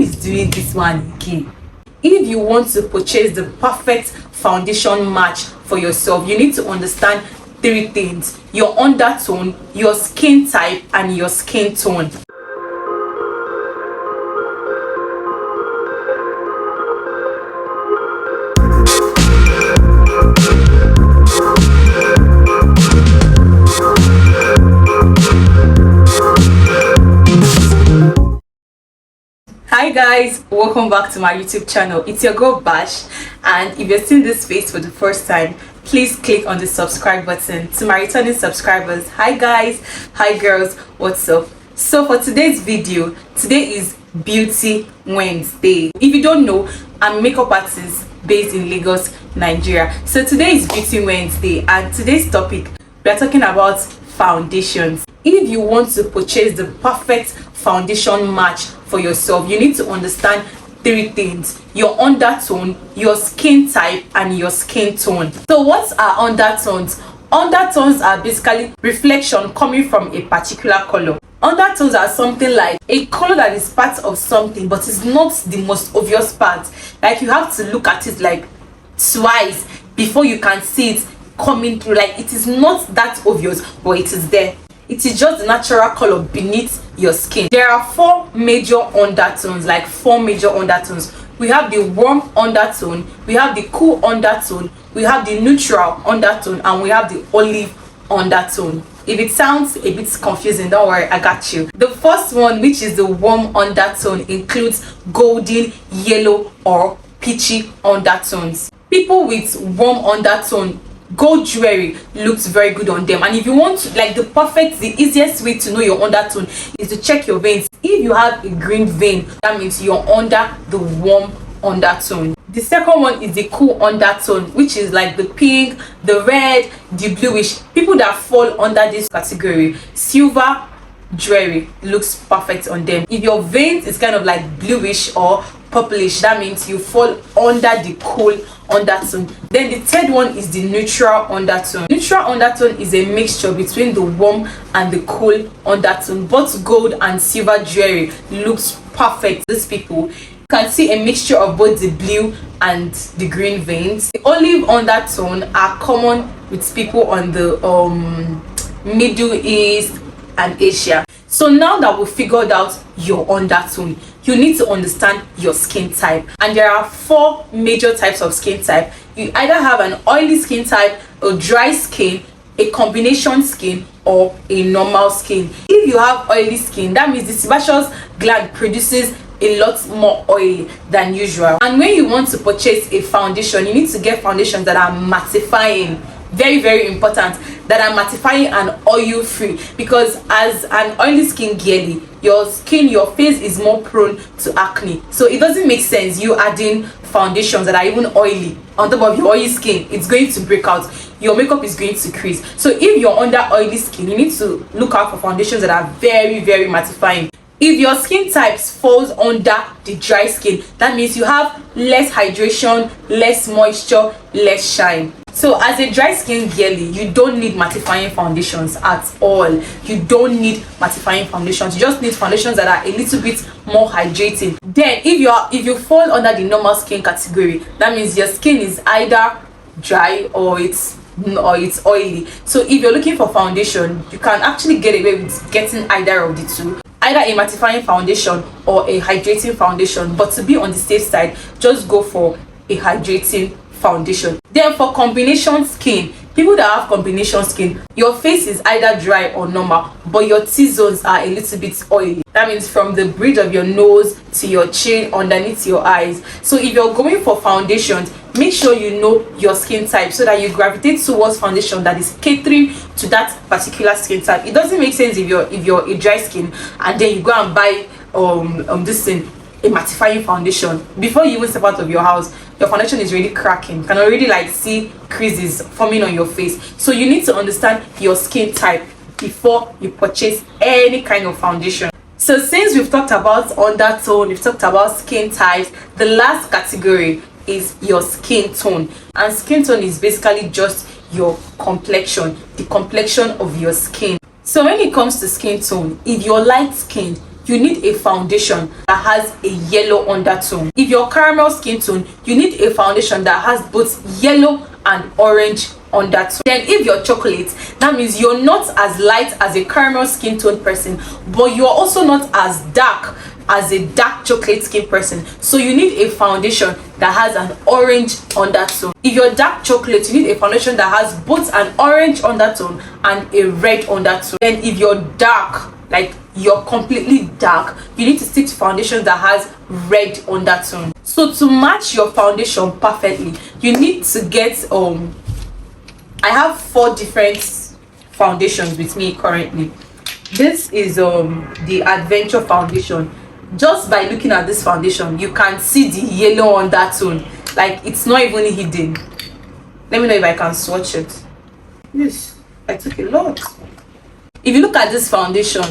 is doing this one again? If you want to purchase the perfect foundation match for yourself, you need to understand three things: your undertone, your skin type, and your skin tone. Hi guys, welcome back to my YouTube channel. It's your girl Bash, and if you're seeing this face for the first time, please click on the subscribe button. To my returning subscribers, hi guys, hi girls, what's up? So for today's video, today is Beauty Wednesday. If you don't know, I'm a makeup artist based in Lagos, Nigeria. So today is Beauty Wednesday, and today's topic, we are talking about foundations. If you want to purchase the perfect foundation match for yourself, you need to understand three things: your undertone, your skin type, and your skin tone. So what are undertones? Undertones are basically reflection coming from a particular color. Undertones are something like a color that is part of something but is not the most obvious part. Like you have to look at it like twice before you can see it coming through. Like it is not that obvious, but it is there. It is just the natural color beneath your skin. There are four major undertones, We have the warm undertone, we have the cool undertone, we have the neutral undertone, and we have the olive undertone. If it sounds a bit confusing, don't worry, I got you. The first one, which is the warm undertone, includes golden, yellow, or peachy undertones. People with warm undertone, gold jewelry looks very good on them. And if you want to, like, the easiest way to know your undertone is to check your veins. If you have a green vein, that means you're under the warm undertone. The second one is the cool undertone, which is like the pink, the red, the bluish. People that fall under this category, silver jewelry looks perfect on them. If your veins is kind of like bluish or purplish, that means you fall under the cool undertone. Then the third one is the neutral undertone. Neutral undertone is a mixture between the warm and the cool undertone. Both gold and silver jewelry looks perfect. These people, you can see a mixture of both the blue and the green veins. The olive undertone are common with people on the Middle East and Asia. So now that we figured out your undertone, you need to understand your skin type. And there are four major types of skin type. You either have an oily skin type, a dry skin, a combination skin, or a normal skin. If you have oily skin, that means the sebaceous gland produces a lot more oil than usual. And when you want to purchase a foundation, you need to get foundations that are mattifying. Very, very important, that are mattifying and oil free, because as an oily skin girly, your face is more prone to acne. So it doesn't make sense you adding foundations that are even oily on top of your oily skin. It's going to break out, your makeup is going to crease. So if you're under oily skin, you need to look out for foundations that are very, very mattifying. If your skin types falls under the dry skin, that means you have less hydration, less moisture, less shine. So as a dry skin girly, you don't need mattifying foundations at all. You don't need mattifying foundations. You just need foundations that are a little bit more hydrating. Then if you fall under the normal skin category, that means your skin is either dry or it's oily. So if you're looking for foundation, you can actually get away with getting either of the two. Either a mattifying foundation or a hydrating foundation, but to be on the safe side, just go for a hydrating foundation. Then for combination skin, people that have combination skin, your face is either dry or normal, but your T-zones are a little bit oily. That means from the bridge of your nose to your chin, underneath your eyes. So if you're going for foundations, make sure you know your skin type so that you gravitate towards foundation that is catering to that particular skin type. It doesn't make sense if you're a dry skin and then you go and buy a mattifying foundation. Before you even step out of your house, your foundation is already cracking. You can already like see creases forming on your face. So you need to understand your skin type before you purchase any kind of foundation. So since we've talked about undertone, we've talked about skin types, the last category is your skin tone. And skin tone is basically just your complexion, the complexion of your skin. So when it comes to skin tone, if you're light skinned, you need a foundation that has a yellow undertone. If you're caramel skin tone, you need a foundation that has both yellow and orange undertone. Then if you're chocolate, that means you're not as light as a caramel skin tone person, but you're also not as dark as a dark chocolate skin person, so you need a foundation that has an orange undertone. If you're dark chocolate, you need a foundation that has both an orange undertone and a red undertone. Then if you're dark, like you're completely dark, you need to stick to foundation that has red undertone. So to match your foundation perfectly, you need to get I have 4 different foundations with me currently. This is the Adventure foundation. Just by looking at this foundation, you can see the yellow undertone, like it's not even hidden. Let me know if I can swatch it. Yes, I took a lot. If you look at this foundation,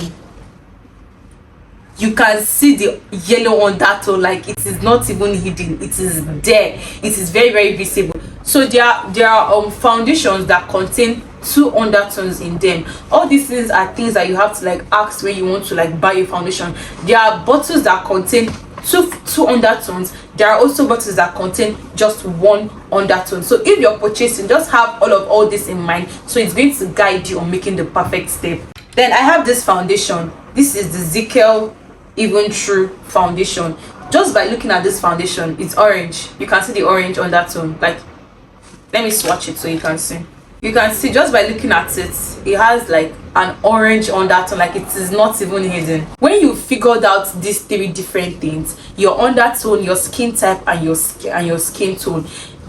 you can see the yellow undertone, like it is not even hidden, it is there, it is very, very visible. So there are foundations that contain 2 undertones in them. All these things are things that you have to like ask when you want to like buy a foundation. There are bottles that contain two undertones. There are also bottles that contain just 1 undertone. So if you're purchasing, just have all this in mind, so it's going to guide you on making the perfect step. Then I have this foundation. This is the Zickel Even True foundation. Just by looking at this foundation, it's orange. You can see the orange undertone. Like, let me swatch it so you can see. You can see just by looking at it, it has like an orange undertone, like it is not even hidden. When you figured out these 3 different things, your undertone, your skin type, and your skin tone,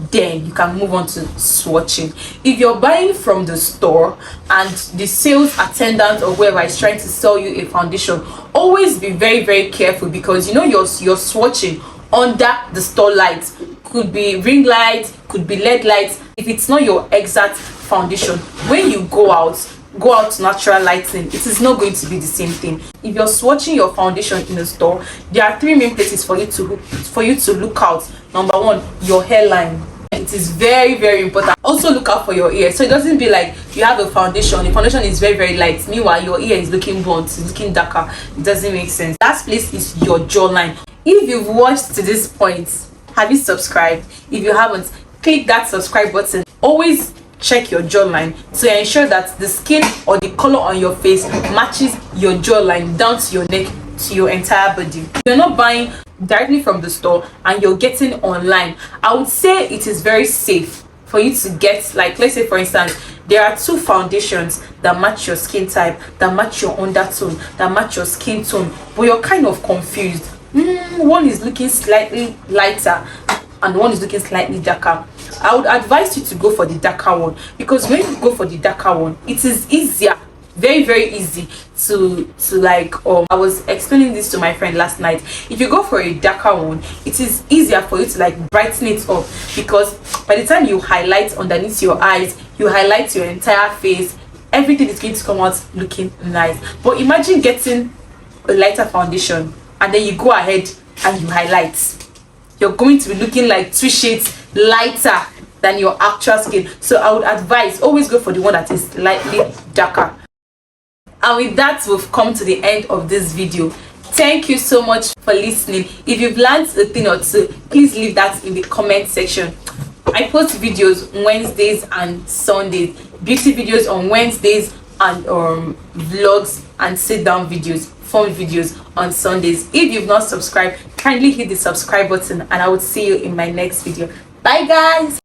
then you can move on to swatching. If you're buying from the store and the sales attendant or whoever is trying to sell you a foundation, always be very, very careful, because you know you're swatching under the store lights. Could be ring lights, could be LED lights. If it's not your exact foundation, when you go out to natural lighting, it is not going to be the same thing. If you're swatching your foundation in the store, there are 3 main places for you to look out. Number 1, your hairline. It is very, very important. Also look out for your ear, so it doesn't be like you have a foundation, the foundation is very, very light, meanwhile your ear is looking burnt, it's looking darker. It doesn't make sense. Last place is your jawline. If you've watched to this point, have you subscribed? If you haven't, click that subscribe button. Always check your jawline to ensure that the skin or the color on your face matches your jawline down to your neck, to your entire body. If you're not buying directly from the store and you're getting online, I would say it is very safe for you to get, like, let's say for instance, there are 2 foundations that match your skin type, that match your undertone, that match your skin tone, but you're kind of confused. One is looking slightly lighter and one is looking slightly darker. I would advise you to go for the darker one, because when you go for the darker one, it is easier, very, very easy to like I was explaining this to my friend last night. If you go for a darker one, it is easier for you to like brighten it up, because by the time you highlight underneath your eyes, you highlight your entire face, everything is going to come out looking nice. But imagine getting a lighter foundation and then you go ahead and you highlight. You're going to be looking like 2 shades lighter than your actual skin. So I would advise always go for the one that is slightly darker. And with that, we've come to the end of this video. Thank you so much for listening. If you've learned a thing or 2, please leave that in the comment section. I post videos Wednesdays and Sundays, beauty videos on Wednesdays, and vlogs and sit down videos, fun videos on Sundays. If you've not subscribed, kindly hit the subscribe button, and I will see you in my next video. Bye guys.